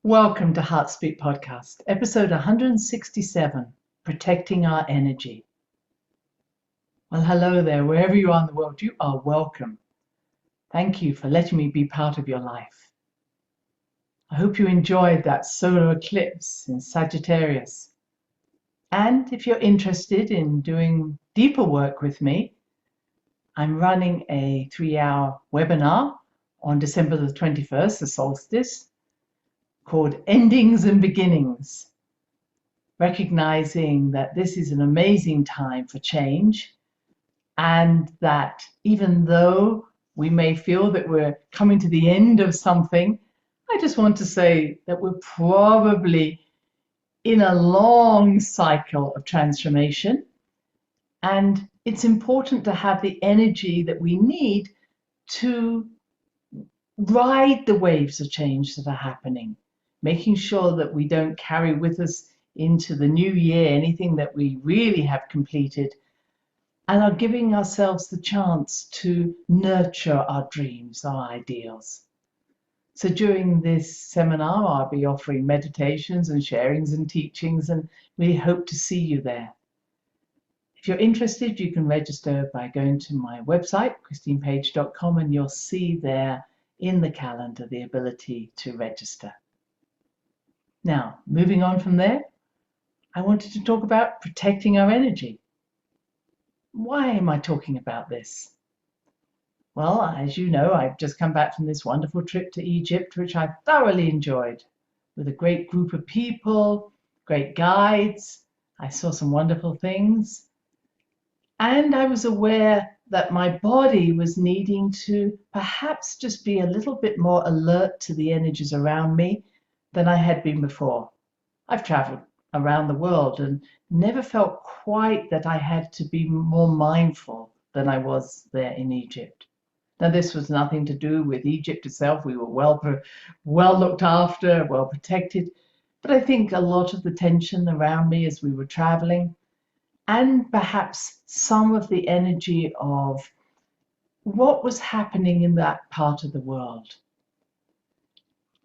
Welcome to Heartspeak Podcast, episode 167, Protecting Our Energy. Well, hello there, wherever you are in the world, you are welcome. Thank you for letting me be part of your life. I hope you enjoyed that solar eclipse in Sagittarius. And if you're interested in doing deeper work with me, I'm running a 3-hour webinar on December the 21st, the solstice, called Endings and Beginnings, recognizing that this is an amazing time for change, and that even though we may feel that we're coming to the end of something, I just want to say that we're probably in a long cycle of transformation, and it's important to have the energy that we need to ride the waves of change that are happening, making sure that we don't carry with us into the new year anything that we really have completed, and are giving ourselves the chance to nurture our dreams, our ideals. So during this seminar, I'll be offering meditations and sharings and teachings, and we hope to see you there. If you're interested, you can register by going to my website, christinepage.com, and you'll see there in the calendar the ability to register. Now, moving on from there, I wanted to talk about protecting our energy. Why am I talking about this? Well, as you know, I've just come back from this wonderful trip to Egypt, which I thoroughly enjoyed, with a great group of people, great guides. I saw some wonderful things. And I was aware that my body was needing to perhaps just be a little bit more alert to the energies around me than I had been before. I've traveled around the world and never felt quite that I had to be more mindful than I was there in Egypt. Now, this was nothing to do with Egypt itself. We were well looked after, well protected. But I think a lot of the tension around me as we were traveling, and perhaps some of the energy of what was happening in that part of the world.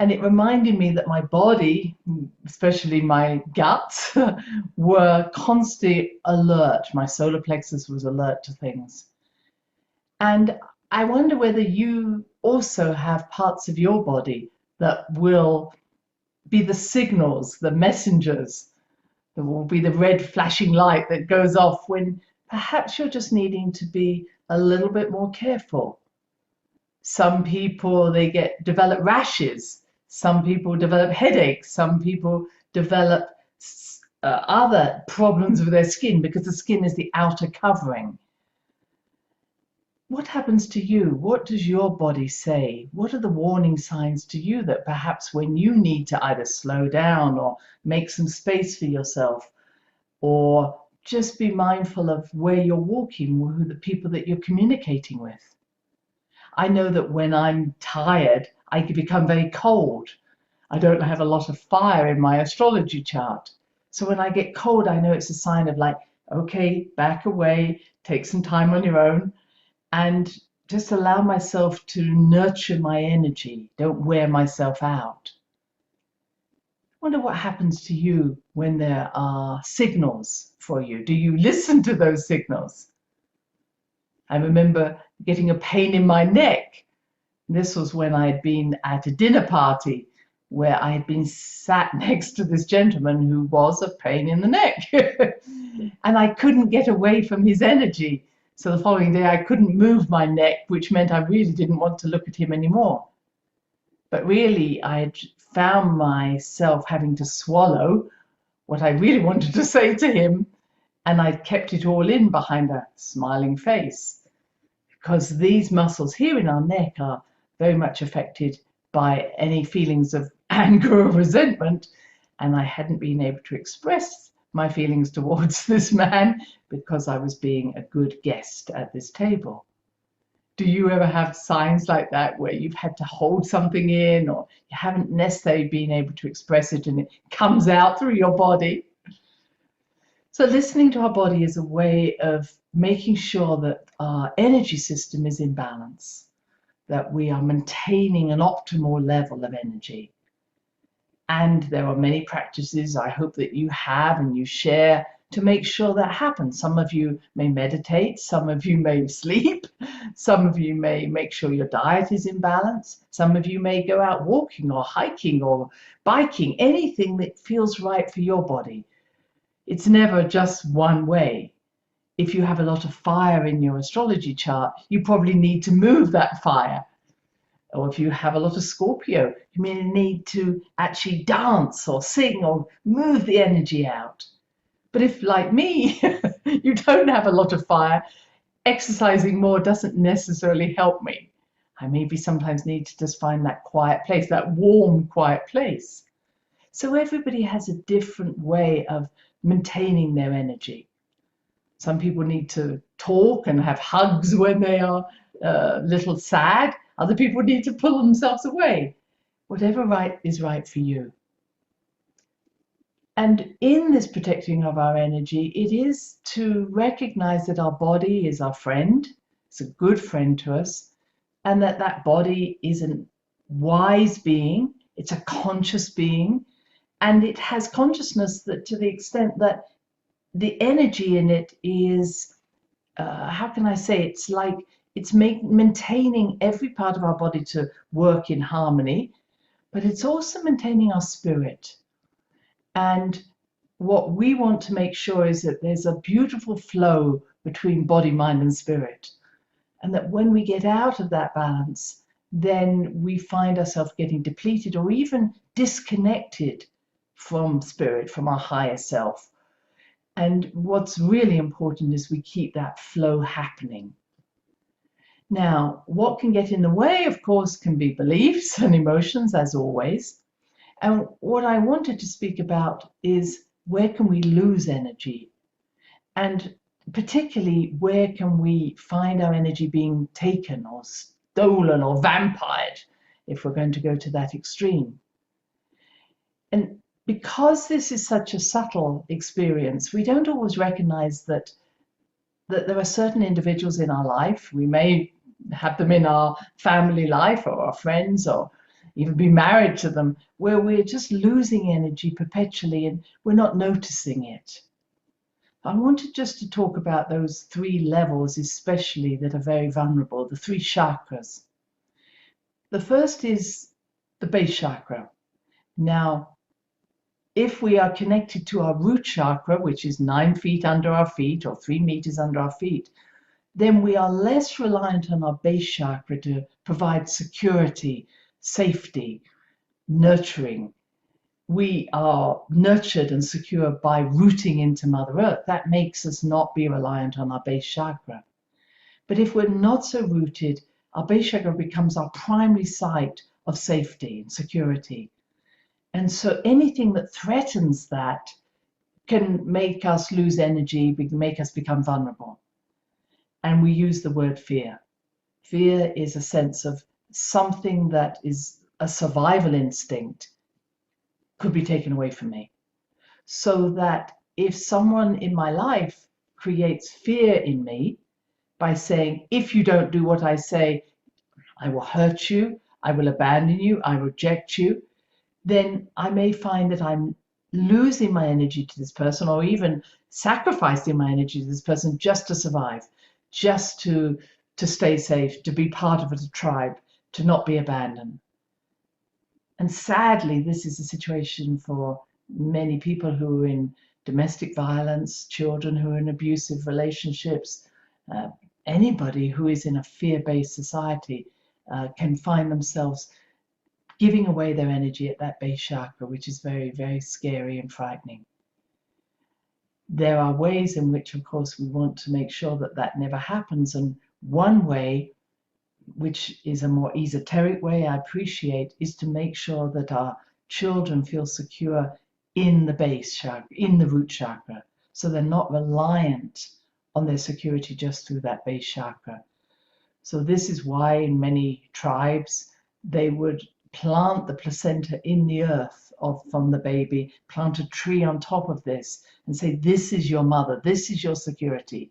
And it reminded me that my body, especially my guts, were constantly alert. My solar plexus was alert to things. And I wonder whether you also have parts of your body that will be the signals, the messengers. There will be the red flashing light that goes off when perhaps you're just needing to be a little bit more careful. Some people, develop rashes. Some people develop headaches. Some people develop other problems with their skin because the skin is the outer covering. What happens to you? What does your body say? What are the warning signs to you that perhaps when you need to either slow down or make some space for yourself, or just be mindful of where you're walking, who the people that you're communicating with? I know that when I'm tired, I can become very cold. I don't have a lot of fire in my astrology chart. So when I get cold, I know it's a sign of like, okay, back away, take some time on your own, and just allow myself to nurture my energy. Don't wear myself out. I wonder what happens to you when there are signals for you. Do you listen to those signals? I remember getting a pain in my neck. This was when I had been at a dinner party where I had been sat next to this gentleman who was a pain in the neck. And I couldn't get away from his energy. So the following day I couldn't move my neck, which meant I really didn't want to look at him anymore. But really, I had found myself having to swallow what I really wanted to say to him, and I'd kept it all in behind a smiling face, because these muscles here in our neck are very much affected by any feelings of anger or resentment, and I hadn't been able to express my feelings towards this man because I was being a good guest at this table. Do you ever have signs like that where you've had to hold something in, or you haven't necessarily been able to express it and it comes out through your body? So listening to our body is a way of making sure that our energy system is in balance, that we are maintaining an optimal level of energy. And there are many practices I hope that you have and you share to make sure that happens. Some of you may meditate, some of you may sleep, some of you may make sure your diet is in balance, some of you may go out walking or hiking or biking, anything that feels right for your body. It's never just one way. If you have a lot of fire in your astrology chart, you probably need to move that fire. Or if you have a lot of Scorpio, you may need to actually dance or sing or move the energy out. But if, like me, you don't have a lot of fire, exercising more doesn't necessarily help me. I maybe sometimes need to just find that quiet place, that warm, quiet place. So everybody has a different way of maintaining their energy. Some people need to talk and have hugs when they are a little sad. Other people need to pull themselves away. Whatever is right for you. And in this protecting of our energy, it is to recognize that our body is our friend. It's a good friend to us. And that body is a wise being. It's a conscious being. And it has consciousness that to the extent that the energy in it is, how can I say, it's like it's maintaining every part of our body to work in harmony, but it's also maintaining our spirit. And what we want to make sure is that there's a beautiful flow between body, mind, and spirit. And that when we get out of that balance, then we find ourselves getting depleted or even disconnected from spirit, from our higher self. And what's really important is we keep that flow happening. Now, what can get in the way, of course, can be beliefs and emotions, as always. And what I wanted to speak about is where can we lose energy? And particularly, where can we find our energy being taken or stolen or vampired, if we're going to go to that extreme? And because this is such a subtle experience, we don't always recognize that there are certain individuals in our life. We may have them in our family life or our friends or even be married to them, where we're just losing energy perpetually and we're not noticing it. I wanted just to talk about those three levels, especially that are very vulnerable, the three chakras. The first is the base chakra. Now, if we are connected to our root chakra, which is 9 feet under our feet or 3 meters under our feet, then we are less reliant on our base chakra to provide security, safety, nurturing. We are nurtured and secure by rooting into Mother Earth. That makes us not be reliant on our base chakra. But if we're not so rooted, our base chakra becomes our primary site of safety and security. And so anything that threatens that can make us lose energy, make us become vulnerable. And we use the word fear. Fear is a sense of something that is a survival instinct could be taken away from me. So that if someone in my life creates fear in me by saying, if you don't do what I say, I will hurt you, I will abandon you, I reject you, then I may find that I'm losing my energy to this person or even sacrificing my energy to this person just to survive, just to stay safe, to be part of a tribe, to not be abandoned. And sadly, this is a situation for many people who are in domestic violence, children who are in abusive relationships, anybody who is in a fear-based society can find themselves giving away their energy at that base chakra, which is very, very scary and frightening. There are ways in which, of course, we want to make sure that that never happens. And one way, which is a more esoteric way I appreciate, is to make sure that our children feel secure in the base chakra, in the root chakra, so they're not reliant on their security just through that base chakra. So this is why in many tribes they would plant the placenta in the earth from the baby, plant a tree on top of this and say, this is your mother, this is your security.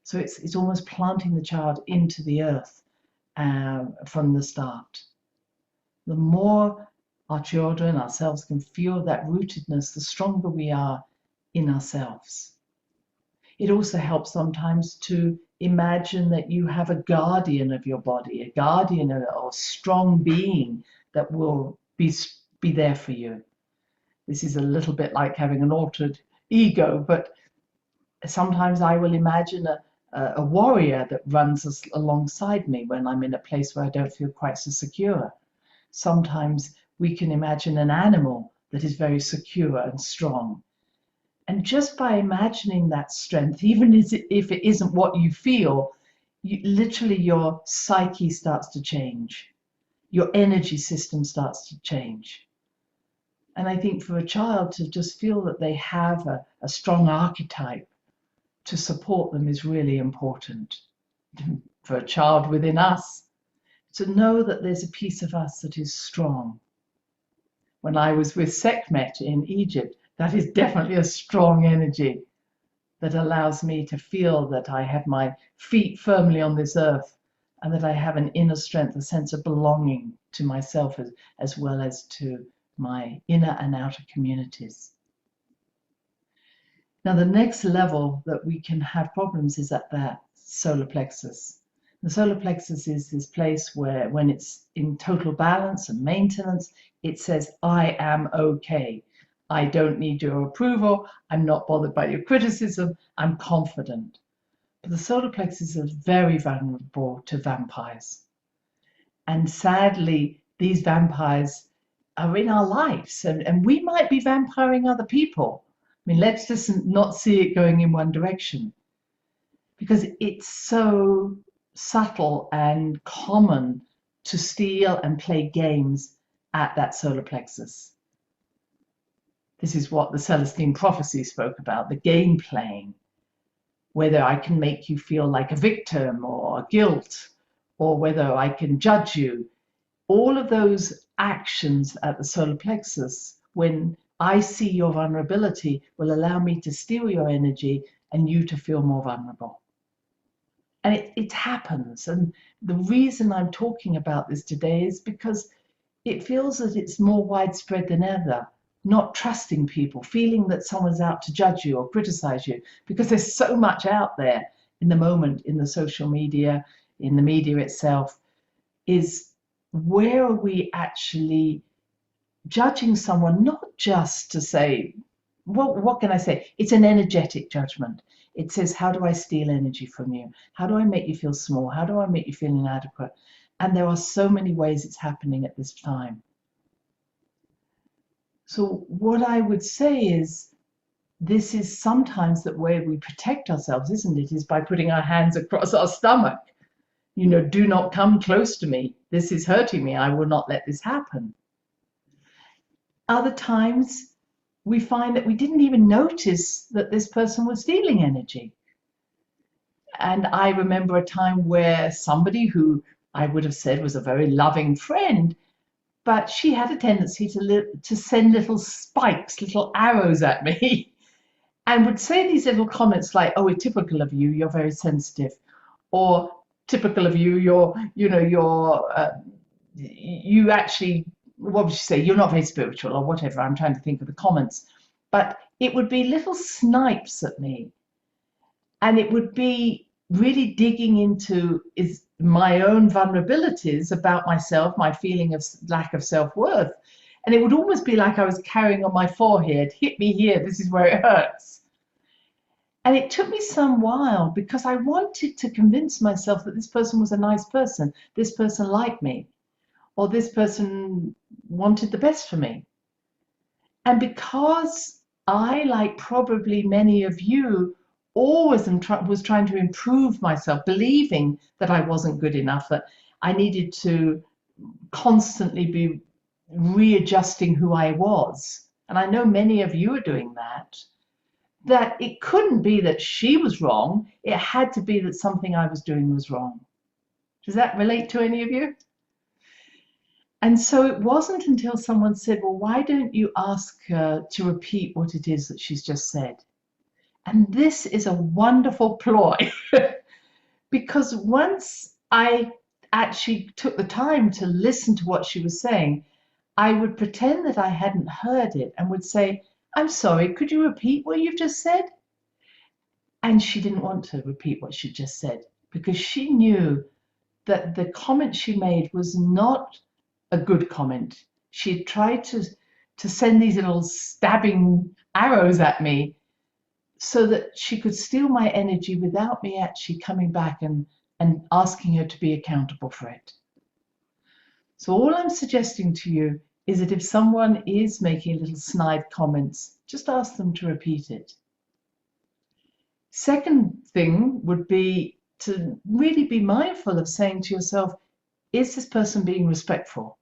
So it's almost planting the child into the earth from the start. The more our children, ourselves can feel that rootedness, the stronger we are in ourselves. It also helps sometimes to imagine that you have a guardian of your body, a guardian or strong being that will be there for you. This is a little bit like having an altered ego, but sometimes I will imagine a warrior that runs alongside me when I'm in a place where I don't feel quite so secure. Sometimes we can imagine an animal that is very secure and strong. And just by imagining that strength, even if it isn't what you feel, literally your psyche starts to change. Your energy system starts to change. And I think for a child to just feel that they have a strong archetype to support them is really important. For a child within us, to know that there's a piece of us that is strong. When I was with Sekhmet in Egypt, that is definitely a strong energy that allows me to feel that I have my feet firmly on this earth and that I have an inner strength, a sense of belonging to myself as well as to my inner and outer communities. Now, the next level that we can have problems is at that solar plexus. The solar plexus is this place where, when it's in total balance and maintenance, it says, I am okay. I don't need your approval. I'm not bothered by your criticism. I'm confident. But the solar plexus is very vulnerable to vampires. And sadly, these vampires are in our lives, and we might be vampiring other people. I mean, let's just not see it going in one direction, because it's so subtle and common to steal and play games at that solar plexus. This is what the Celestine prophecy spoke about, the game playing, whether I can make you feel like a victim or guilt, or whether I can judge you. All of those actions at the solar plexus, when I see your vulnerability, will allow me to steal your energy and you to feel more vulnerable. And it happens. And the reason I'm talking about this today is because it feels that it's more widespread than ever. Not trusting people, feeling that someone's out to judge you or criticize you, because there's so much out there in the moment, in the social media, in the media itself, is where are we actually judging someone, not just to say, well, what can I say? It's an energetic judgment. It says, how do I steal energy from you? How do I make you feel small? How do I make you feel inadequate? And there are so many ways it's happening at this time. So what I would say is, this is sometimes the way we protect ourselves, isn't it? Is by putting our hands across our stomach. You know, do not come close to me. This is hurting me. I will not let this happen. Other times, we find that we didn't even notice that this person was stealing energy. And I remember a time where somebody who I would have said was a very loving friend, but she had a tendency to send little spikes, little arrows at me, and would say these little comments like, oh, it's typical of you, you're very sensitive, or typical of you, you actually, what would you say, you're not very spiritual, or whatever. I'm trying to think of the comments. But it would be little snipes at me. And it would be really digging into my own vulnerabilities about myself, my feeling of lack of self-worth. And it would almost be like I was carrying on my forehead, hit me here, this is where it hurts. And it took me some while, because I wanted to convince myself that this person was a nice person, this person liked me, or this person wanted the best for me. And because I, like probably many of you, always was trying to improve myself, believing that I wasn't good enough, that I needed to constantly be readjusting who I was. And I know many of you are doing that it couldn't be that she was wrong. It had to be that something I was doing was wrong. Does that relate to any of you? And so it wasn't until someone said, well, why don't you ask her to repeat what it is that she's just said? And this is a wonderful ploy, because once I actually took the time to listen to what she was saying, I would pretend that I hadn't heard it and would say, I'm sorry, could you repeat what you've just said? And she didn't want to repeat what she just said because she knew that the comment she made was not a good comment. She had tried to send these little stabbing arrows at me so that she could steal my energy without me actually coming back and asking her to be accountable for it. So all I'm suggesting to you is that if someone is making little snide comments, just ask them to repeat it. Second thing would be to really be mindful of saying to yourself, is this person being respectful?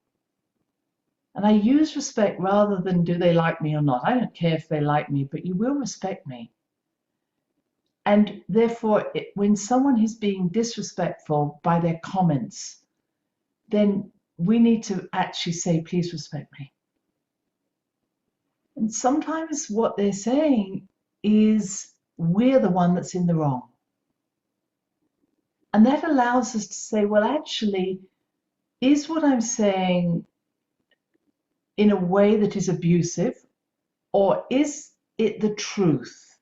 And I use respect rather than do they like me or not. I don't care if they like me, but you will respect me. And therefore, when someone is being disrespectful by their comments, then we need to actually say, please respect me. And sometimes what they're saying is we're the one that's in the wrong. And that allows us to say, well, actually, is what I'm saying in a way that is abusive, or is it the truth?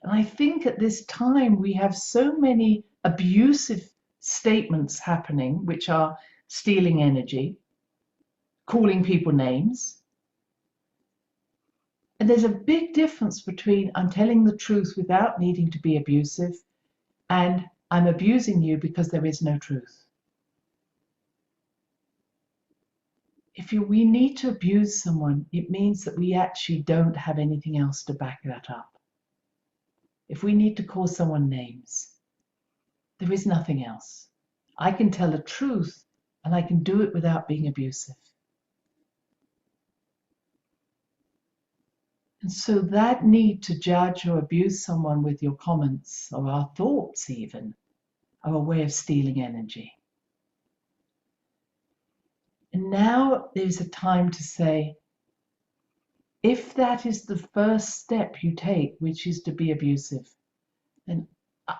And I think at this time we have so many abusive statements happening, which are stealing energy, calling people names. And there's a big difference between I'm telling the truth without needing to be abusive and I'm abusing you because there is no truth. If we need to abuse someone, it means that we actually don't have anything else to back that up. If we need to call someone names, there is nothing else. I can tell the truth and I can do it without being abusive. And so that need to judge or abuse someone with your comments or our thoughts even are a way of stealing energy. And now there's a time to say, if that is the first step you take, which is to be abusive, then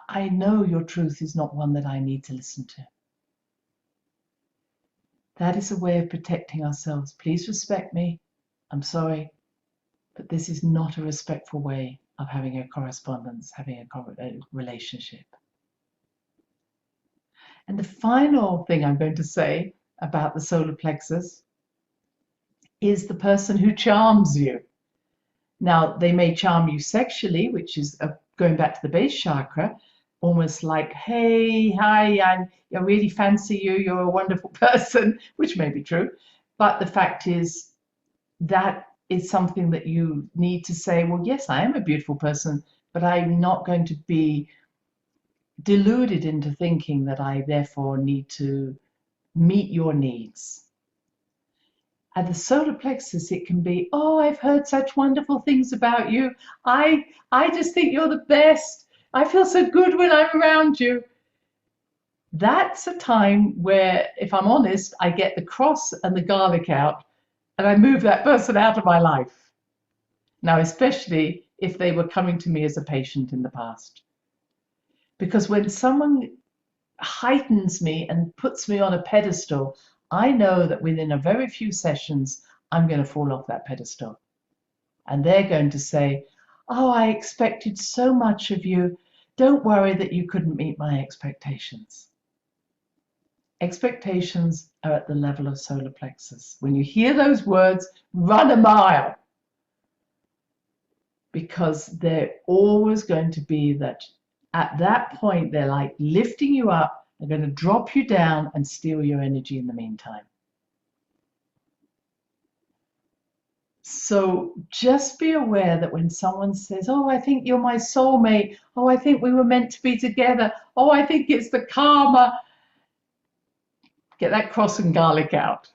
I know your truth is not one that I need to listen to. That is a way of protecting ourselves. Please respect me. I'm sorry, but this is not a respectful way of having a correspondence, having a relationship. And the final thing I'm going to say about the solar plexus is the person who charms you. Now, they may charm you sexually, which is going back to the base chakra, almost like, hey, hi, I really fancy you, you're a wonderful person, which may be true. But the fact is, that is something that you need to say, well, yes, I am a beautiful person, but I'm not going to be deluded into thinking that I therefore need to meet your needs. At the solar plexus, it can be, oh, I've heard such wonderful things about you. I just think you're the best. I feel so good when I'm around you. That's a time where, if I'm honest, I get the cross and the garlic out and I move that person out of my life. Now, especially if they were coming to me as a patient in the past. Because when someone heightens me and puts me on a pedestal, I know that within a very few sessions, I'm going to fall off that pedestal. And they're going to say, oh, I expected so much of you. Don't worry that you couldn't meet my expectations. Expectations are at the level of solar plexus. When you hear those words, run a mile. Because they're always going to be that at that point, they're like lifting you up. They're going to drop you down and steal your energy in the meantime. So just be aware that when someone says, oh, I think you're my soulmate. Oh, I think we were meant to be together. Oh, I think it's the karma. Get that cross and garlic out.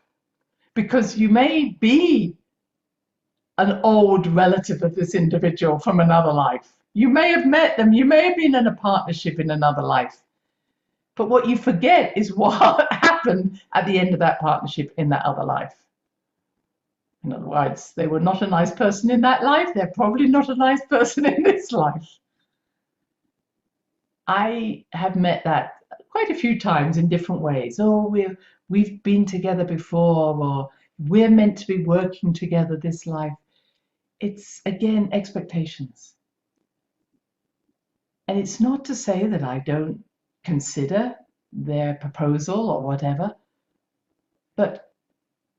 Because you may be an old relative of this individual from another life. You may have met them. You may have been in a partnership in another life. But what you forget is what happened at the end of that partnership in that other life. In other words, they were not a nice person in that life. They're probably not a nice person in this life. I have met that quite a few times in different ways. Oh, we've been together before, or We're meant to be working together this life. It's, again, expectations. And it's not to say that I don't consider their proposal or whatever, but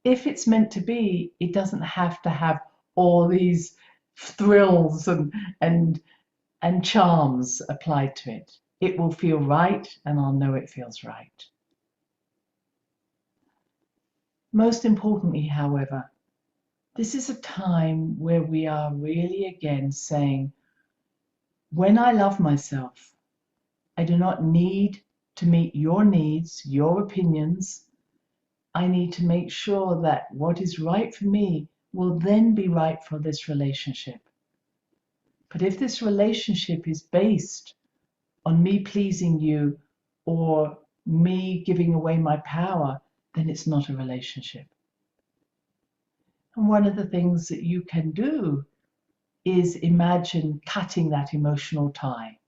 if it's meant to be, it doesn't have to have all these thrills and charms applied to it. It will feel right, and I'll know it feels right. Most importantly, however, this is a time where we are really again saying, when I love myself, I do not need to meet your needs, your opinions. I need to make sure that what is right for me will then be right for this relationship. But if this relationship is based on me pleasing you or me giving away my power, then it's not a relationship. And one of the things that you can do is imagine cutting that emotional tie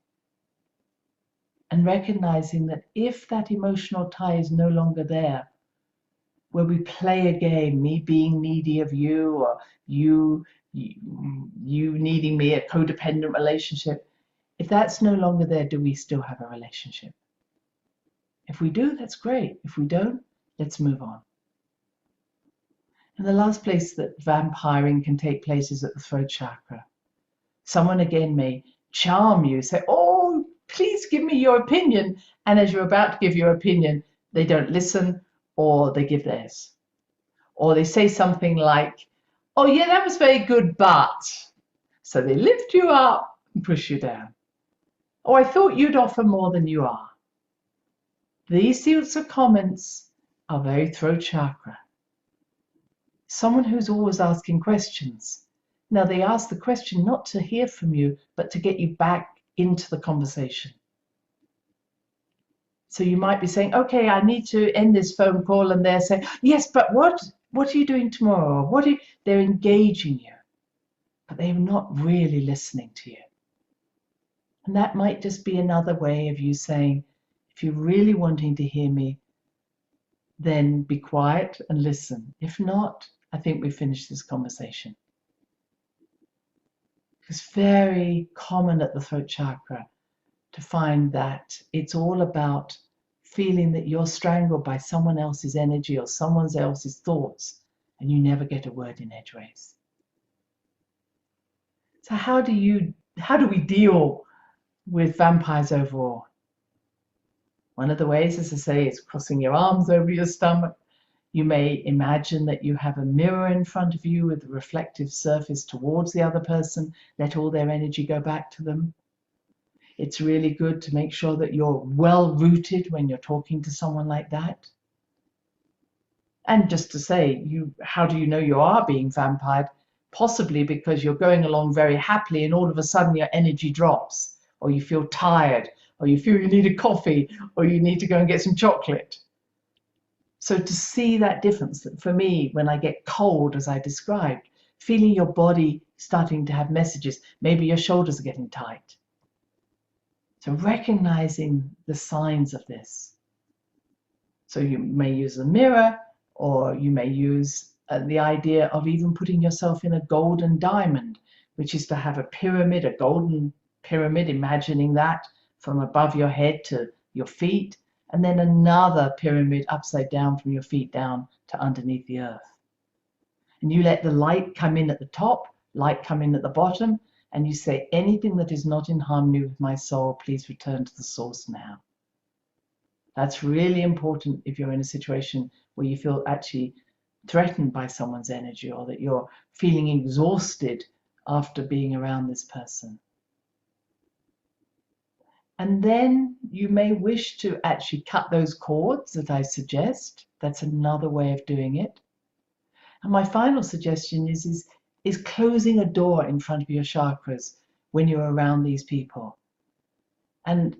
and recognizing that if that emotional tie is no longer there, where we play a game, me being needy of you or you needing me, a codependent relationship, if that's no longer there, do we still have a relationship? If we do, that's great. If we don't, let's move on. And the last place that vampiring can take place is at the throat chakra. Someone again may charm you, say, oh, please give me your opinion. And as you're about to give your opinion, they don't listen, or they give theirs. Or they say something like, oh yeah, that was very good, but. So they lift you up and push you down. Oh, I thought you'd offer more than you are. These sorts of comments are very throat chakra. Someone who's always asking questions. Now, they ask the question not to hear from you, but to get you back into the conversation. So you might be saying, okay, I need to end this phone call, and they're saying, yes, but what are you doing tomorrow? They're engaging you, but they're not really listening to you. And that might just be another way of you saying, if you're really wanting to hear me, then be quiet and listen. If not, I think we finished this conversation. It's very common at the throat chakra to find that it's all about feeling that you're strangled by someone else's energy or someone else's thoughts, and you never get a word in edgeways. So how do we deal with vampires overall? One of the ways, as I say, is crossing your arms over your stomach. You may imagine that you have a mirror in front of you with a reflective surface towards the other person. Let all their energy go back to them. It's really good to make sure that you're well rooted when you're talking to someone like that. And just to say, how do you know you are being vampired? Possibly because you're going along very happily and all of a sudden your energy drops, or you feel tired, or you feel you need a coffee, or you need to go and get some chocolate. So to see that difference, for me, when I get cold, as I described, feeling your body starting to have messages, maybe your shoulders are getting tight. So recognizing the signs of this. So you may use a mirror, or you may use the idea of even putting yourself in a golden diamond, which is to have a pyramid, a golden pyramid, imagining that from above your head to your feet, and then another pyramid upside down from your feet down to underneath the earth. And you let the light come in at the top, light come in at the bottom, and you say, anything that is not in harmony with my soul, please return to the source now. That's really important if you're in a situation where you feel actually threatened by someone's energy, or that you're feeling exhausted after being around this person. And then you may wish to actually cut those cords that I suggest. That's another way of doing it. And my final suggestion is closing a door in front of your chakras when you're around these people. And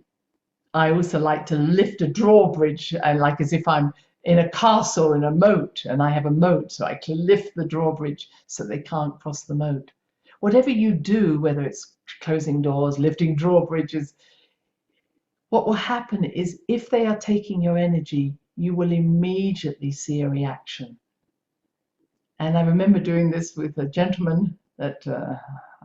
I also like to lift a drawbridge, like as if I'm in a castle in a moat, and I have a moat, so I can lift the drawbridge so they can't cross the moat. Whatever you do, whether it's closing doors, lifting drawbridges, what will happen is if they are taking your energy, you will immediately see a reaction. And I remember doing this with a gentleman that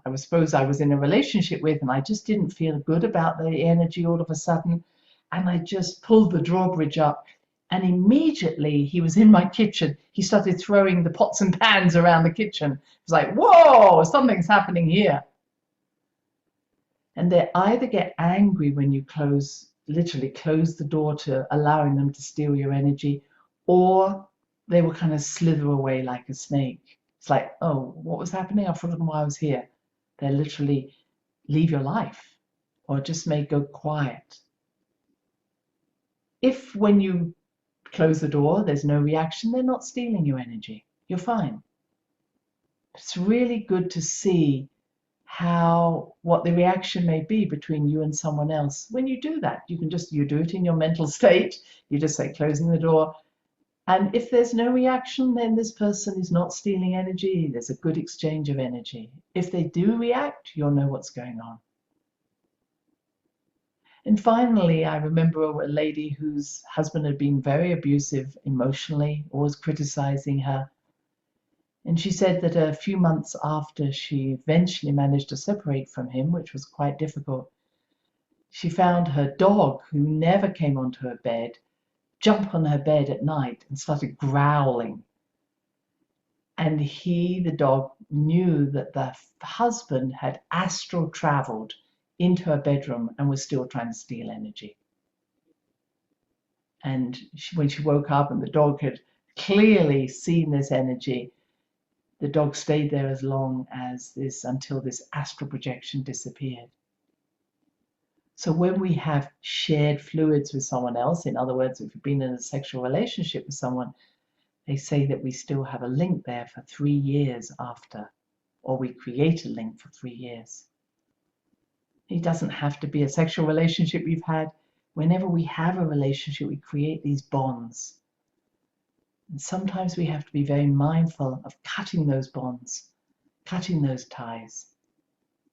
I suppose I was in a relationship with, and I just didn't feel good about the energy all of a sudden. And I just pulled the drawbridge up, and immediately he was in my kitchen. He started throwing the pots and pans around the kitchen. It was like, whoa, something's happening here. And they either get angry when you literally close the door to allowing them to steal your energy, or they will kind of slither away like a snake. It's like, oh, what was happening? I've forgotten why I was here. They literally leave your life, or just may go quiet. If when you close the door, there's no reaction, they're not stealing your energy. You're fine. It's really good to see what the reaction may be between you and someone else. When you do that, you do it in your mental state. You just say closing the door. And if there's no reaction, then this person is not stealing energy. There's a good exchange of energy. If they do react, you'll know what's going on. And finally, I remember a lady whose husband had been very abusive emotionally, always criticizing her. And she said that a few months after she eventually managed to separate from him, which was quite difficult, she found her dog, who never came onto her bed, jump on her bed at night and started growling. And the dog, knew that the husband had astral traveled into her bedroom and was still trying to steal energy. And when she woke up and the dog had clearly seen this energy, the dog stayed there as long as until this astral projection disappeared. So when we have shared fluids with someone else, in other words, if you've been in a sexual relationship with someone, they say that we still have a link there for 3 years after, or we create a link for 3 years. It doesn't have to be a sexual relationship we've had. Whenever we have a relationship, we create these bonds. And sometimes we have to be very mindful of cutting those bonds, cutting those ties,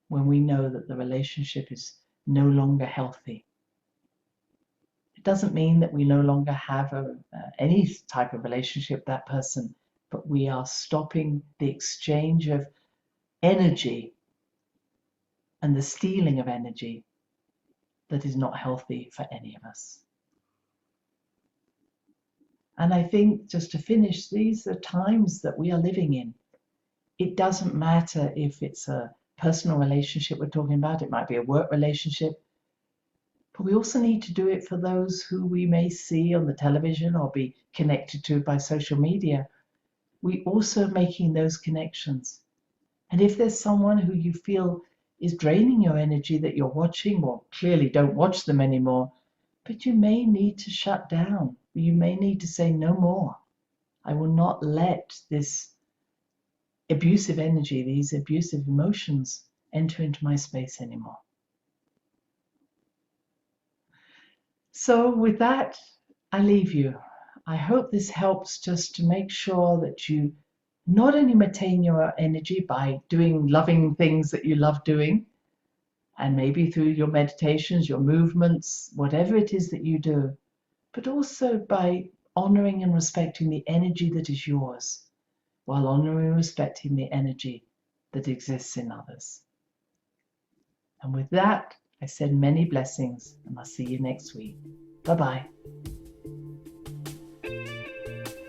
when we know that the relationship is no longer healthy. It doesn't mean that we no longer have any type of relationship with that person, but we are stopping the exchange of energy and the stealing of energy that is not healthy for any of us. And I think, just to finish, these are times that we are living in. It doesn't matter if it's a personal relationship we're talking about, it might be a work relationship, but we also need to do it for those who we may see on the television or be connected to by social media. We also making those connections. And if there's someone who you feel is draining your energy that you're watching, well, clearly don't watch them anymore, but you may need to shut down. You may need to say no more. I will not let this abusive energy, these abusive emotions enter into my space anymore. So with that, I leave you. I hope this helps just to make sure that you not only maintain your energy by doing loving things that you love doing, and maybe through your meditations, your movements, whatever it is that you do, but also by honoring and respecting the energy that is yours, while honoring and respecting the energy that exists in others. And with that, I send many blessings, and I'll see you next week. Bye-bye.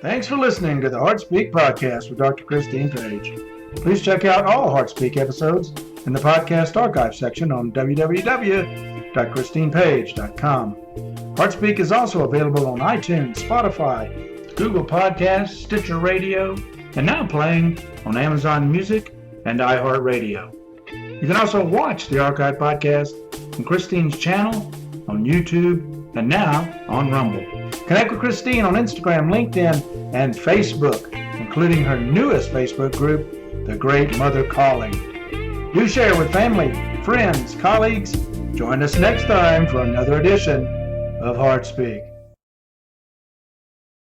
Thanks for listening to the HeartSpeak podcast with Dr. Christine Page. Please check out all HeartSpeak episodes in the podcast archive section on www.christinepage.com. HeartSpeak is also available on iTunes, Spotify, Google Podcasts, Sticher Radio, and now playing on Amazon Music and iHeart Radio. You can also watch the archive podcast on Christine's channel, on YouTube, and now on Rumble. Connect with Christine on Instagram, LinkedIn, and Facebook, including her newest Facebook group, The Great Mother Calling. Do share with family, friends, colleagues. Join us next time for another edition of HeartSpeak.